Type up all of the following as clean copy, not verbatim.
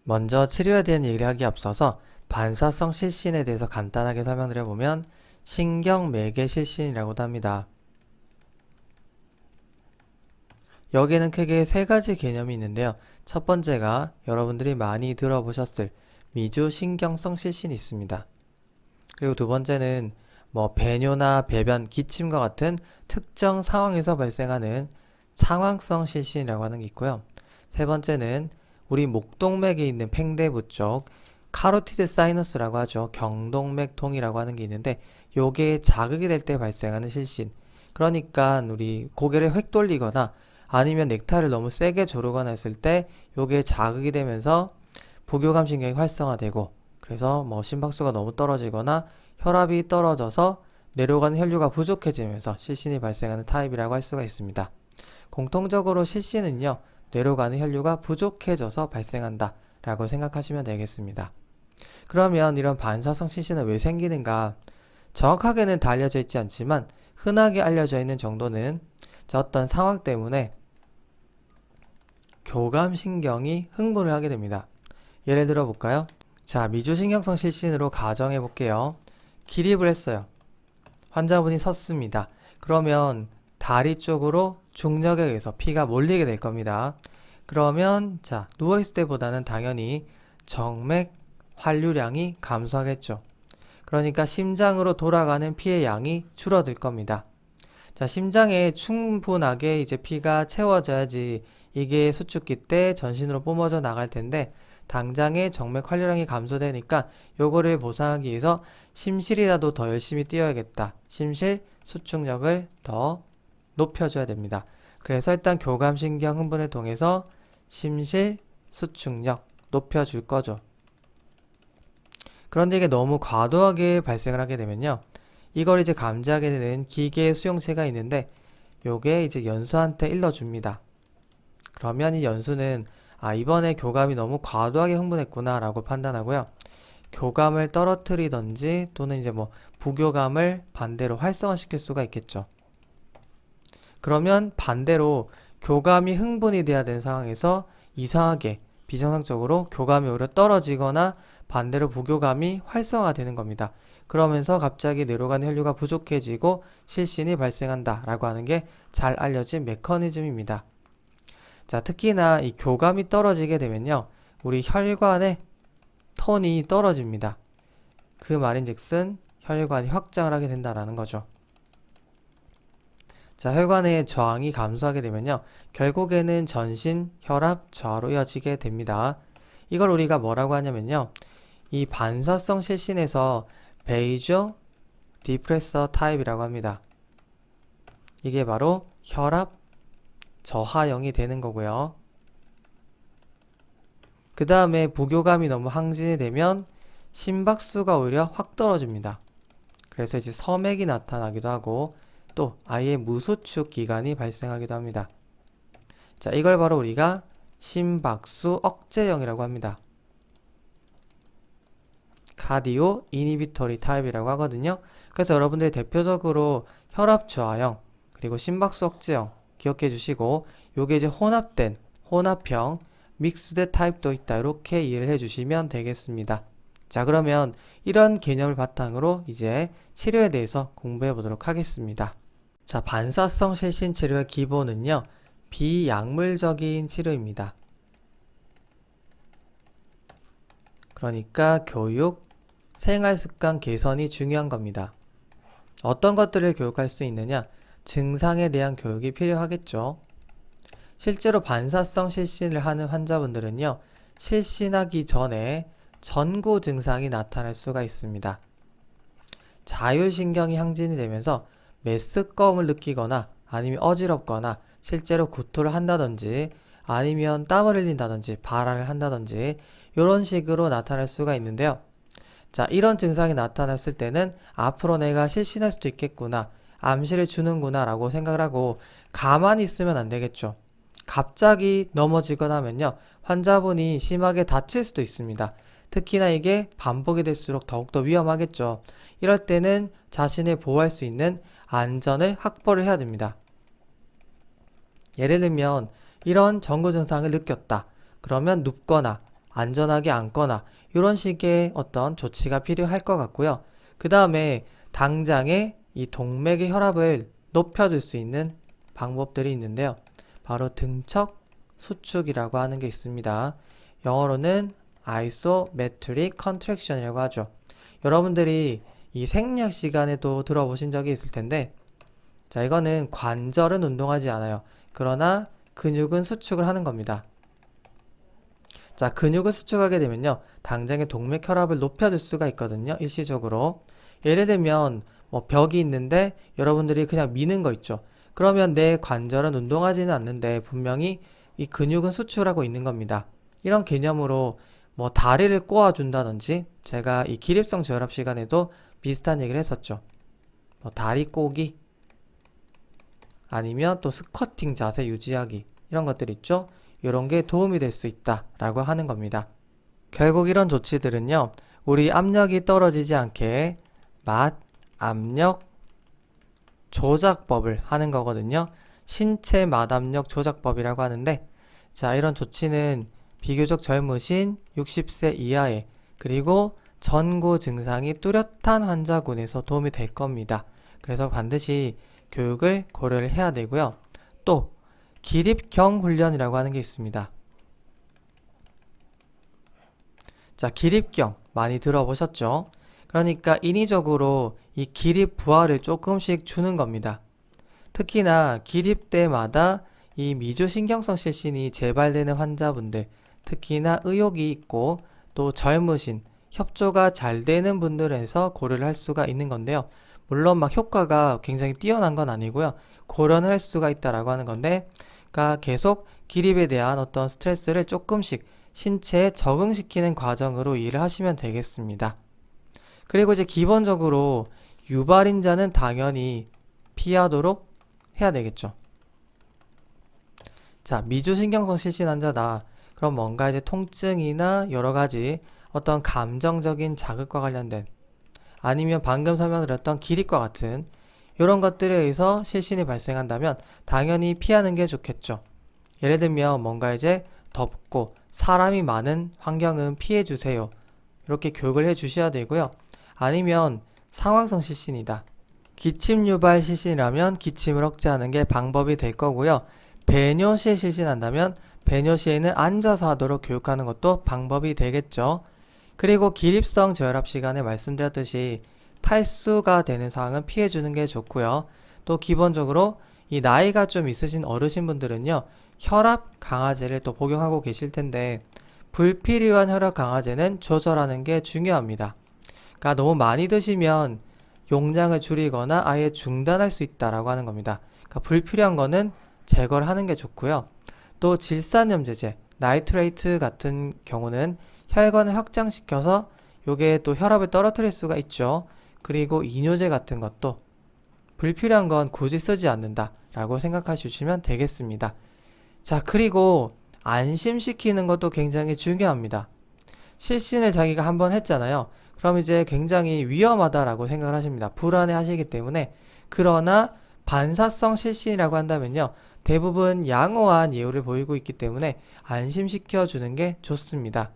먼저 치료에 대한 얘기를 하기에 앞서서 반사성 실신에 대해서 간단하게 설명드려보면 신경매개 실신이라고도 합니다. 여기에는 크게 세 가지 개념이 있는데요. 첫 번째가 여러분들이 많이 들어보셨을 미주신경성 실신이 있습니다. 그리고 두 번째는 배뇨나 배변, 기침과 같은 특정 상황에서 발생하는 상황성 실신이라고 하는 게 있고요. 세 번째는 우리 목동맥에 있는 팽대부 쪽 카로티드 사이너스라고 하죠. 경동맥통이라고 하는 게 있는데 요게 자극이 될 때 발생하는 실신. 그러니까 우리 고개를 획 돌리거나 아니면 넥타이를 너무 세게 조르거나 했을 때 요게 자극이 되면서 부교감 신경이 활성화되고 그래서 심박수가 너무 떨어지거나 혈압이 떨어져서 내려가는 혈류가 부족해지면서 실신이 발생하는 타입이라고 할 수가 있습니다. 공통적으로 실신은요, 내려가는 혈류가 부족해져서 발생한다 라고 생각하시면 되겠습니다. 그러면 이런 반사성 실신은 왜 생기는가? 정확하게는 다 알려져 있지 않지만 흔하게 알려져 있는 정도는 어떤 상황 때문에 교감신경이 흥분을 하게 됩니다. 예를 들어 볼까요? 자, 미주신경성 실신으로 가정해 볼게요. 기립을 했어요. 환자분이 섰습니다. 그러면 다리 쪽으로 중력에 의해서 피가 몰리게 될 겁니다. 그러면 자, 누워있을 때보다는 당연히 정맥 환류량이 감소하겠죠. 그러니까 심장으로 돌아가는 피의 양이 줄어들 겁니다. 자, 심장에 충분하게 이제 피가 채워져야지 이게 수축기 때 전신으로 뿜어져 나갈 텐데 당장에 정맥 환류량이 감소되니까 요거를 보상하기 위해서 심실이라도 더 열심히 뛰어야겠다. 심실 수축력을 더 높여줘야 됩니다. 그래서 일단 교감신경 흥분을 통해서 심실 수축력 높여줄 거죠. 그런데 이게 너무 과도하게 발생을 하게 되면요. 이걸 이제 감지하게 되는 기계 수용체가 있는데 요게 이제 연수한테 일러줍니다. 그러면 이 연수는 이번에 교감이 너무 과도하게 흥분했구나 라고 판단하고요. 교감을 떨어뜨리던지 또는 이제 부교감을 반대로 활성화시킬 수가 있겠죠. 그러면 반대로 교감이 흥분이 돼야 되는 상황에서 이상하게 비정상적으로 교감이 오히려 떨어지거나 반대로 부교감이 활성화되는 겁니다. 그러면서 갑자기 내려가는 혈류가 부족해지고 실신이 발생한다 라고 하는 게 잘 알려진 메커니즘입니다. 자, 특히나 이 교감이 떨어지게 되면요. 우리 혈관의 톤이 떨어집니다. 그 말인즉슨 혈관이 확장을 하게 된다라는 거죠. 자, 혈관의 저항이 감소하게 되면요. 결국에는 전신 혈압 저하로 이어지게 됩니다. 이걸 우리가 뭐라고 하냐면요. 이 반사성 실신에서 베이저 디프레서 타입이라고 합니다. 이게 바로 혈압 저하형이 되는 거고요. 그 다음에 부교감이 너무 항진이 되면 심박수가 오히려 확 떨어집니다. 그래서 이제 서맥이 나타나기도 하고 또 아예 무수축 기간이 발생하기도 합니다. 자, 이걸 바로 우리가 심박수 억제형이라고 합니다. 카디오 이니비터리 타입이라고 하거든요. 그래서 여러분들이 대표적으로 혈압 저하형 그리고 심박수 억제형 기억해 주시고 요게 이제 혼합된 혼합형 믹스드 타입도 있다 이렇게 이해를 해 주시면 되겠습니다. 자, 그러면 이런 개념을 바탕으로 이제 치료에 대해서 공부해 보도록 하겠습니다. 자, 반사성 실신 치료의 기본은요, 비약물적인 치료입니다. 그러니까 교육, 생활습관 개선이 중요한 겁니다. 어떤 것들을 교육할 수 있느냐? 증상에 대한 교육이 필요하겠죠. 실제로 반사성 실신을 하는 환자분들은요, 실신하기 전에 전구 증상이 나타날 수가 있습니다. 자율신경이 항진이 되면서 메스꺼움을 느끼거나 아니면 어지럽거나 실제로 구토를 한다든지 아니면 땀을 흘린다든지 발화를 한다든지 이런 식으로 나타날 수가 있는데요. 자, 이런 증상이 나타났을 때는 앞으로 내가 실신할 수도 있겠구나, 암시를 주는구나 라고 생각을 하고 가만히 있으면 안 되겠죠. 갑자기 넘어지거나 하면요, 환자분이 심하게 다칠 수도 있습니다. 특히나 이게 반복이 될수록 더욱더 위험하겠죠. 이럴 때는 자신을 보호할 수 있는 안전을 확보를 해야 됩니다. 예를 들면 이런 전구 증상을 느꼈다. 그러면 눕거나 안전하게 앉거나 이런 식의 어떤 조치가 필요할 것 같고요. 그 다음에 당장에 이 동맥의 혈압을 높여줄 수 있는 방법들이 있는데요. 바로 등척 수축이라고 하는 게 있습니다. 영어로는 isometric contraction이라고 하죠. 여러분들이 이 생리학 시간에도 들어보신 적이 있을 텐데, 자, 이거는 관절은 운동하지 않아요. 그러나 근육은 수축을 하는 겁니다. 자, 근육을 수축하게 되면요, 당장에 동맥 혈압을 높여줄 수가 있거든요. 일시적으로. 예를 들면 뭐 벽이 있는데 여러분들이 그냥 미는 거 있죠. 그러면 내 관절은 운동하지는 않는데 분명히 이 근육은 수축하고 있는 겁니다. 이런 개념으로 뭐 다리를 꼬아준다든지, 제가 이 기립성 저혈압 시간에도 비슷한 얘기를 했었죠. 뭐 다리 꼬기, 아니면 또 스쿼팅 자세 유지하기, 이런 것들 있죠. 이런 게 도움이 될 수 있다라고 하는 겁니다. 결국 이런 조치들은요, 우리 압력이 떨어지지 않게 압력 조작법을 하는 거거든요. 신체 압력 조작법이라고 하는데, 자, 이런 조치는 비교적 젊으신 60세 이하의, 그리고 전고 증상이 뚜렷한 환자군에서 도움이 될 겁니다. 그래서 반드시 교육을 고려를 해야 되고요. 또 기립경 훈련이라고 하는 게 있습니다. 자, 기립경 많이 들어보셨죠? 그러니까 인위적으로 이 기립 부하를 조금씩 주는 겁니다. 특히나 기립 때마다 이 미주신경성 실신이 재발되는 환자분들, 특히나 의욕이 있고 또 젊으신, 협조가 잘 되는 분들에서 고려를 할 수가 있는 건데요. 물론 막 효과가 굉장히 뛰어난 건 아니고요. 고려는 할 수가 있다라고 하는 건데, 그러니까 계속 기립에 대한 어떤 스트레스를 조금씩 신체에 적응시키는 과정으로 이해를 하시면 되겠습니다. 그리고 이제 기본적으로 유발인자는 당연히 피하도록 해야 되겠죠. 자, 미주신경성 실신 환자다. 그럼 뭔가 이제 통증이나 여러 가지 어떤 감정적인 자극과 관련된, 아니면 방금 설명드렸던 기립과 같은 이런 것들에 의해서 실신이 발생한다면 당연히 피하는 게 좋겠죠. 예를 들면 뭔가 이제 덥고 사람이 많은 환경은 피해 주세요. 이렇게 교육을 해 주셔야 되고요. 아니면 상황성 실신이다. 기침 유발 실신이라면 기침을 억제하는 게 방법이 될 거고요. 배뇨 시에 실신한다면 배뇨 시에는 앉아서 하도록 교육하는 것도 방법이 되겠죠. 그리고 기립성 저혈압 시간에 말씀드렸듯이 탈수가 되는 상황은 피해주는 게 좋고요. 또 기본적으로 이 나이가 좀 있으신 어르신분들은요, 혈압 강화제를 또 복용하고 계실 텐데, 불필요한 혈압 강화제는 조절하는 게 중요합니다. 그러니까 너무 많이 드시면 용량을 줄이거나 아예 중단할 수 있다라고 하는 겁니다. 그러니까 불필요한 거는 제거를 하는 게 좋고요. 또 질산염제제, 나이트레이트 같은 경우는 혈관을 확장시켜서 요게 또 혈압을 떨어뜨릴 수가 있죠. 그리고 이뇨제 같은 것도 불필요한 건 굳이 쓰지 않는다 라고 생각해 주시면 되겠습니다. 자, 그리고 안심시키는 것도 굉장히 중요합니다. 실신을 자기가 한번 했잖아요. 그럼 이제 굉장히 위험하다라고 생각을 하십니다. 불안해 하시기 때문에. 그러나 반사성 실신이라고 한다면요, 대부분 양호한 예우를 보이고 있기 때문에 안심시켜 주는 게 좋습니다.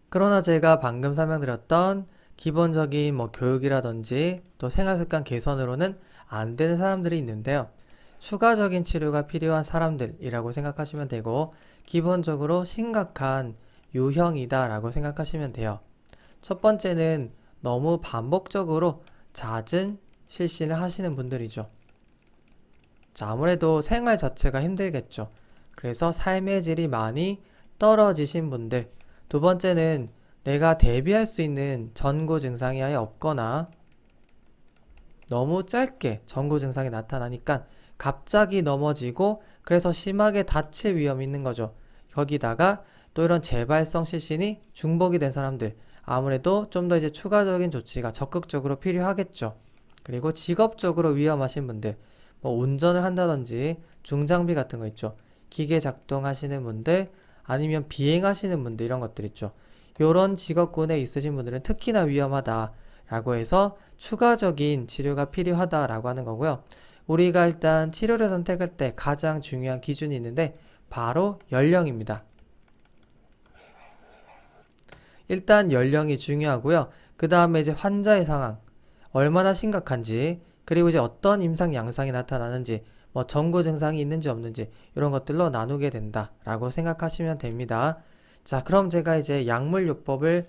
그러나 제가 방금 설명드렸던 기본적인 뭐 교육이라든지 또 생활습관 개선으로는 안 되는 사람들이 있는데요. 추가적인 치료가 필요한 사람들이라고 생각하시면 되고, 기본적으로 심각한 유형이다 라고 생각하시면 돼요. 첫 번째는 너무 반복적으로 잦은 실신을 하시는 분들이죠. 자, 아무래도 생활 자체가 힘들겠죠. 그래서 삶의 질이 많이 떨어지신 분들. 두 번째는 내가 대비할 수 있는 전고 증상이 아예 없거나 너무 짧게 전고 증상이 나타나니까 갑자기 넘어지고 그래서 심하게 다칠 위험이 있는 거죠. 거기다가 또 이런 재발성 실신이 중복이 된 사람들, 아무래도 좀 더 이제 추가적인 조치가 적극적으로 필요하겠죠. 그리고 직업적으로 위험하신 분들, 뭐 운전을 한다든지 중장비 같은 거 있죠. 기계 작동하시는 분들, 아니면 비행하시는 분들, 이런 것들 있죠. 이런 직업군에 있으신 분들은 특히나 위험하다라고 해서 추가적인 치료가 필요하다라고 하는 거고요. 우리가 일단 치료를 선택할 때 가장 중요한 기준이 있는데 바로 연령입니다. 일단 연령이 중요하고요. 그 다음에 이제 환자의 상황, 얼마나 심각한지, 그리고 이제 어떤 임상 양상이 나타나는지, 뭐 전구 증상이 있는지 없는지 이런 것들로 나누게 된다라고 생각하시면 됩니다. 자, 그럼 제가 이제 약물요법을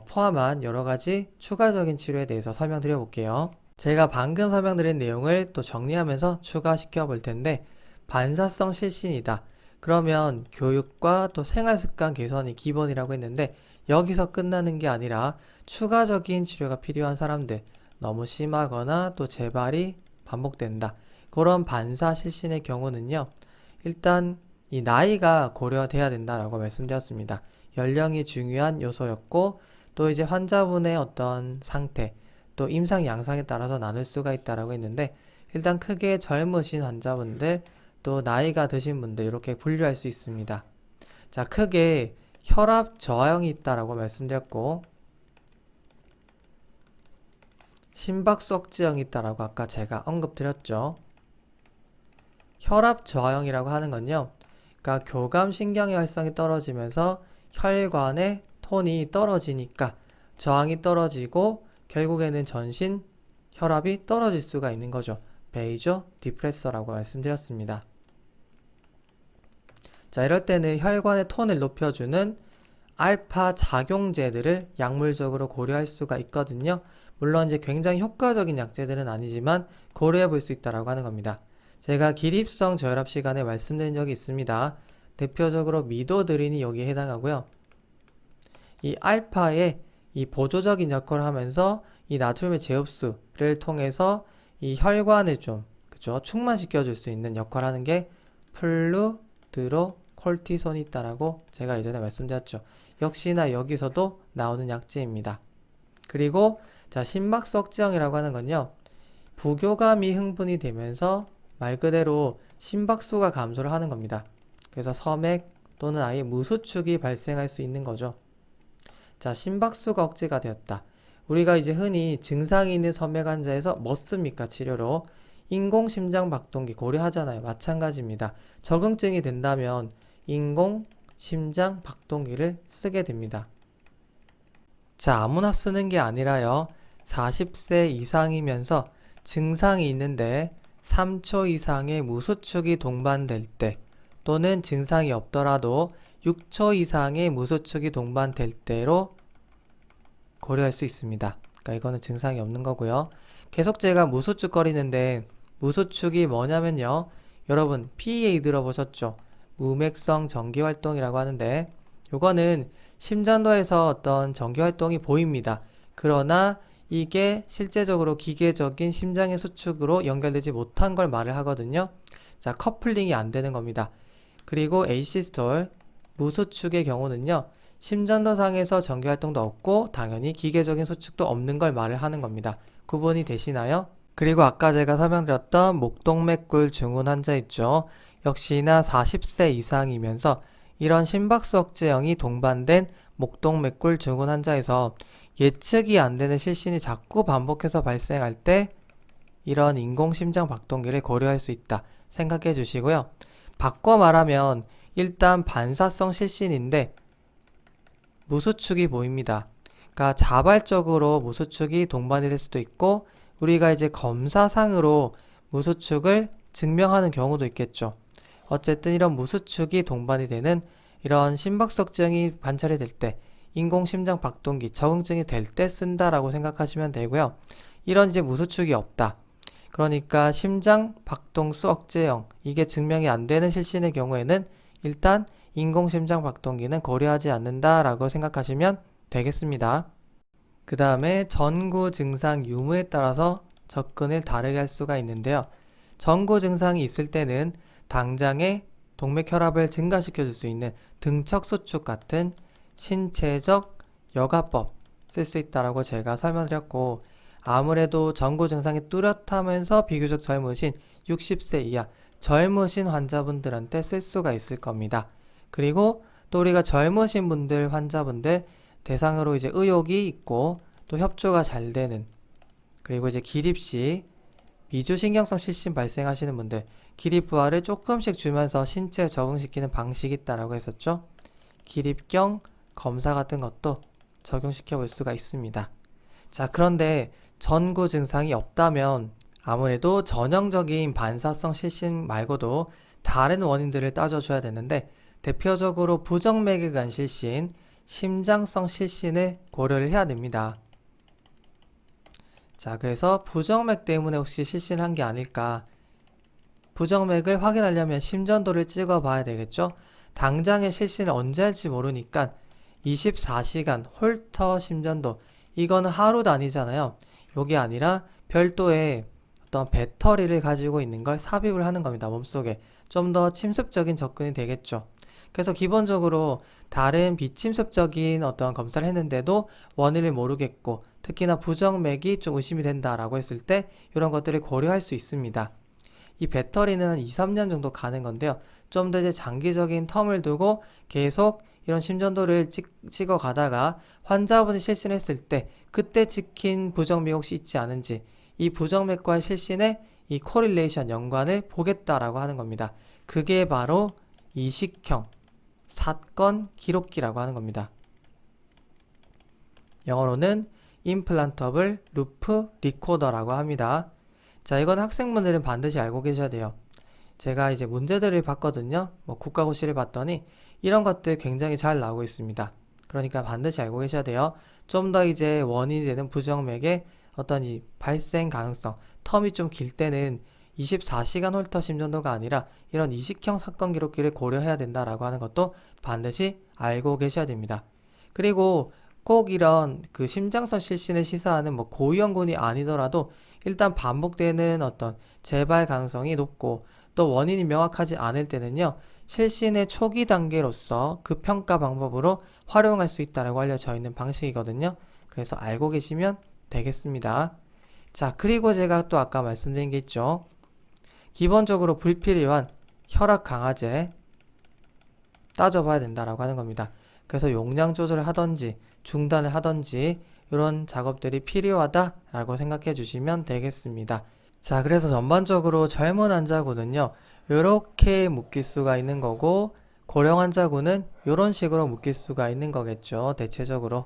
포함한 여러 가지 추가적인 치료에 대해서 설명드려 볼게요. 제가 방금 설명드린 내용을 또 정리하면서 추가시켜 볼 텐데, 반사성 실신이다. 그러면 교육과 또 생활습관 개선이 기본이라고 했는데, 여기서 끝나는 게 아니라 추가적인 치료가 필요한 사람들, 너무 심하거나 또 재발이 반복된다. 그런 반사 실신의 경우는요, 일단 이 나이가 고려돼야 된다라고 말씀드렸습니다. 연령이 중요한 요소였고, 또 이제 환자분의 어떤 상태, 또 임상 양상에 따라서 나눌 수가 있다라고 했는데, 일단 크게 젊으신 환자분들, 또 나이가 드신 분들 이렇게 분류할 수 있습니다. 자, 크게 혈압 저하형이 있다라고 말씀드렸고, 심박수 억제형이 있다라고 아까 제가 언급드렸죠. 혈압 저하형이라고 하는 건요, 그러니까 교감신경의 활성이 떨어지면서 혈관의 톤이 떨어지니까 저항이 떨어지고 결국에는 전신 혈압이 떨어질 수가 있는 거죠. 베이저 디프레서라고 말씀드렸습니다. 자, 이럴 때는 혈관의 톤을 높여주는 알파 작용제들을 약물적으로 고려할 수가 있거든요. 물론 이제 굉장히 효과적인 약제들은 아니지만 고려해 볼 수 있다라고 하는 겁니다. 제가 기립성 저혈압 시간에 말씀드린 적이 있습니다. 대표적으로 미도드린이 여기에 해당하고요. 이 알파의 이 보조적인 역할을 하면서 이 나트륨의 재흡수를 통해서 이 혈관을 좀 그죠? 충만시켜 줄 수 있는 역할을 하는 게 플루드로콜티손이 있다라고 제가 예전에 말씀드렸죠. 역시나 여기서도 나오는 약제입니다. 그리고 자, 심박수 억제형이라고 하는 건요, 부교감이 흥분이 되면서 말 그대로 심박수가 감소를 하는 겁니다. 그래서 섬액 또는 아예 무수축이 발생할 수 있는 거죠. 자, 심박수가 억제가 되었다. 우리가 이제 흔히 증상이 있는 섬액 환자에서 뭐 씁니까? 치료로 인공심장박동기 고려하잖아요. 마찬가지입니다. 적응증이 된다면 인공심장박동기를 쓰게 됩니다. 자, 아무나 쓰는 게 아니라요, 40세 이상이면서 증상이 있는데 3초 이상의 무수축이 동반될 때, 또는 증상이 없더라도 6초 이상의 무수축이 동반될 때로 고려할 수 있습니다. 그러니까 이거는 증상이 없는 거고요. 계속 제가 무수축거리는데, 무수축이 뭐냐면요, 여러분 PEA 들어보셨죠? 무맥성 전기활동이라고 하는데, 요거는 심전도에서 어떤 전기활동이 보입니다. 그러나 이게 실제적으로 기계적인 심장의 수축으로 연결되지 못한 걸 말을 하거든요. 자, 커플링이 안 되는 겁니다. 그리고 에이시스톨, 무수축의 경우는요, 심전도상에서 전기활동도 없고 당연히 기계적인 수축도 없는 걸 말을 하는 겁니다. 구분이 되시나요? 그리고 아까 제가 설명드렸던 목동맥골 증후군 환자 있죠. 역시나 40세 이상이면서 이런 심박수 억제형이 동반된 목동맥골 증후군 환자에서 예측이 안 되는 실신이 자꾸 반복해서 발생할 때 이런 인공심장박동기를 고려할 수 있다 생각해 주시고요. 바꿔 말하면 일단 반사성 실신인데 무수축이 보입니다. 그러니까 자발적으로 무수축이 동반이 될 수도 있고, 우리가 이제 검사상으로 무수축을 증명하는 경우도 있겠죠. 어쨌든 이런 무수축이 동반이 되는 이런 심박수 억제형이 관찰이 될 때, 인공심장박동기 적응증이 될 때 쓴다라고 생각하시면 되고요. 이런 이제 무수축이 없다. 그러니까 심장박동수 억제형, 이게 증명이 안 되는 실신의 경우에는 일단 인공심장박동기는 고려하지 않는다라고 생각하시면 되겠습니다. 그 다음에 전구 증상 유무에 따라서 접근을 다르게 할 수가 있는데요. 전구 증상이 있을 때는 당장에 동맥혈압을 증가시켜 줄 수 있는 등척수축 같은 신체적 여가법 쓸 수 있다라고 제가 설명드렸고, 아무래도 전구 증상이 뚜렷하면서 비교적 젊으신 60세 이하 젊으신 환자분들한테 쓸 수가 있을 겁니다. 그리고 또 우리가 젊으신 분들, 환자분들 대상으로 이제 의욕이 있고 또 협조가 잘 되는, 그리고 이제 기립시 미주신경성 실신 발생하시는 분들, 기립부하를 조금씩 주면서 신체에 적응시키는 방식이 있다라고 했었죠. 기립경 검사 같은 것도 적용시켜 볼 수가 있습니다. 자, 그런데 전구 증상이 없다면 아무래도 전형적인 반사성 실신 말고도 다른 원인들을 따져줘야 되는데 대표적으로 부정맥이간 실신, 심장성 실신을 고려를 해야 됩니다. 자, 그래서 부정맥 때문에 혹시 실신한 게 아닐까? 부정맥을 확인하려면 심전도를 찍어 봐야 되겠죠? 당장의 실신을 언제 할지 모르니까 24시간 홀터 심전도, 이거는 하루 단위잖아요. 요게 아니라 별도의 어떤 배터리를 가지고 있는 걸 삽입을 하는 겁니다. 몸속에. 좀 더 침습적인 접근이 되겠죠. 그래서 기본적으로 다른 비침습적인 어떤 검사를 했는데도 원인을 모르겠고 특히나 부정맥이 좀 의심이 된다라고 했을 때 이런 것들을 고려할 수 있습니다. 이 배터리는 한 2, 3년 정도 가는 건데요. 좀 더 이제 장기적인 텀을 두고 계속 이런 심전도를 찍어 가다가 환자분이 실신했을 때 그때 찍힌 부정맥이 혹시 있지 않은지, 이 부정맥과의 실신의 이 코릴레이션 연관을 보겠다라고 하는 겁니다. 그게 바로 이식형 사건 기록기라고 하는 겁니다. 영어로는 임플란터블 루프 리코더라고 합니다. 자, 이건 학생분들은 반드시 알고 계셔야 돼요. 제가 이제 문제들을 봤거든요. 국가고시를 봤더니 이런 것들 굉장히 잘 나오고 있습니다. 그러니까 반드시 알고 계셔야 돼요. 좀 더 이제 원인이 되는 부정맥의 어떤 이 발생 가능성, 텀이 좀 길 때는 24시간 홀터 심전도가 아니라 이런 이식형 사건 기록기를 고려해야 된다라고 하는 것도 반드시 알고 계셔야 됩니다. 그리고 꼭 이런 그 심장성 실신을 시사하는 고위험군이 아니더라도 일단 반복되는 어떤 재발 가능성이 높고 또 원인이 명확하지 않을 때는요, 실신의 초기 단계로서 그 평가 방법으로 활용할 수 있다고 알려져 있는 방식이거든요. 그래서 알고 계시면 되겠습니다. 자, 그리고 제가 또 아까 말씀드린 게 있죠. 기본적으로 불필요한 혈압 강화제 따져봐야 된다라고 하는 겁니다. 그래서 용량 조절을 하던지 중단을 하던지 이런 작업들이 필요하다라고 생각해 주시면 되겠습니다. 자, 그래서 전반적으로 젊은 환자군은요, 이렇게 묶일 수가 있는 거고 고령 환자군은 이런 식으로 묶일 수가 있는 거겠죠, 대체적으로.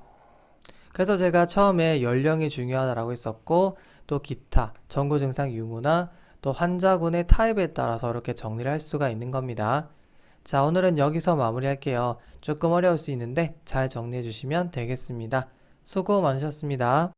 그래서 제가 처음에 연령이 중요하다라고 했었고 또 기타, 전구 증상 유무나 또 환자군의 타입에 따라서 이렇게 정리를 할 수가 있는 겁니다. 자, 오늘은 여기서 마무리할게요. 조금 어려울 수 있는데 잘 정리해 주시면 되겠습니다. 수고 많으셨습니다.